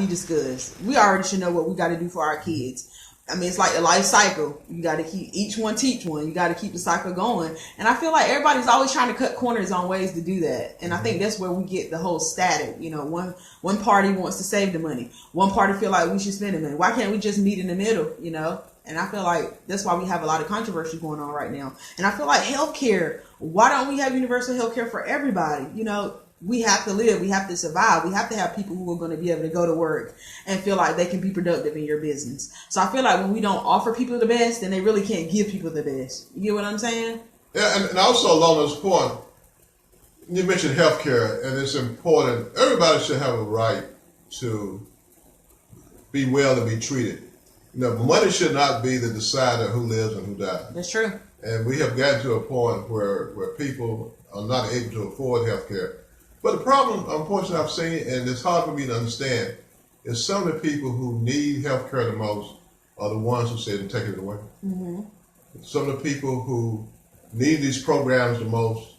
discussed. We already should know what we got to do for our kids. I mean, it's like a life cycle. You got to keep each one teach one. You got to keep the cycle going. And I feel like everybody's always trying to cut corners on ways to do that. And I think that's where we get the whole static. You know, one party wants to save the money. One party feel like we should spend the money. Why can't we just meet in the middle? You know? And I feel like that's why we have a lot of controversy going on right now. And I feel like healthcare. Why don't we have universal healthcare for everybody? You know, we have to live. We have to survive. We have to have people who are going to be able to go to work and feel like they can be productive in your business. So I feel like when we don't offer people the best, then they really can't give people the best. You get what I'm saying? Yeah, and also along this point, you mentioned healthcare, and it's important. Everybody should have a right to be well and be treated. You know, money should not be the decider who lives and who dies. That's true. And we have gotten to a point where people are not able to afford healthcare. But the problem, unfortunately, I've seen, and it's hard for me to understand, is some of the people who need health care the most are the ones who said, take it away. Mm-hmm. Some of the people who need these programs the most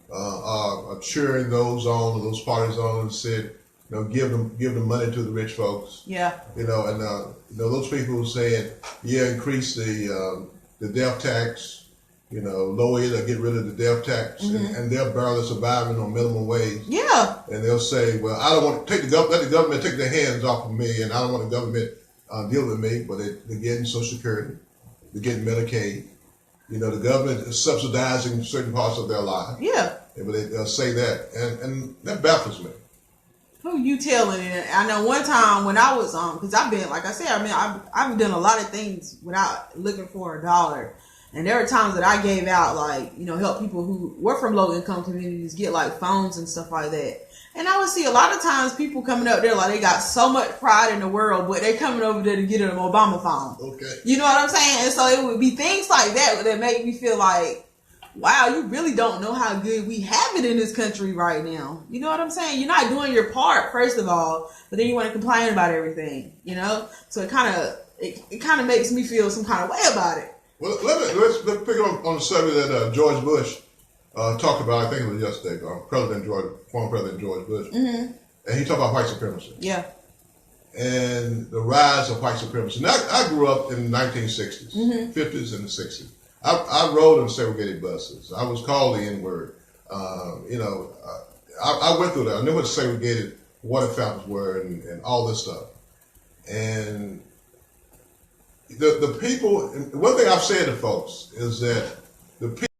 are cheering those on, or those parties on, and said, you know, give them money to the rich folks. Yeah. You know, and you know, those people who saying, yeah, increase the death tax. You know, lower it or get rid of the death tax, and they're barely surviving on minimum wage. Yeah. And they'll say, well, I don't want to let the government take their hands off of me, and I don't want the government deal with me, but they're getting Social Security, they're getting Medicaid. You know, the government is subsidizing certain parts of their life. Yeah. But they'll say that, and that baffles me. Who you telling it? I know one time when I was because I've been, like I said, I've done a lot of things without looking for a dollar. And there were times that I gave out, like, you know, help people who were from low income communities get like phones and stuff like that. And I would see a lot of times people coming up there like they got so much pride in the world, but they're coming over there to get an Obama phone. Okay. You know what I'm saying? And so it would be things like that make me feel like, wow, you really don't know how good we have it in this country right now. You know what I'm saying? You're not doing your part, first of all, but then you want to complain about everything, you know? So it kind of makes me feel some kind of way about it. Well, let's pick up on the subject that George Bush talked about. I think it was yesterday. Former President George Bush, and he talked about white supremacy. Yeah. And the rise of white supremacy. Now, I grew up in the 1960s, 50s, and the 60s. I rode in segregated buses. I was called the N-word. You know, I went through that. I knew what segregated water fountains were and all this stuff. And the people, one thing I've said to folks is that the people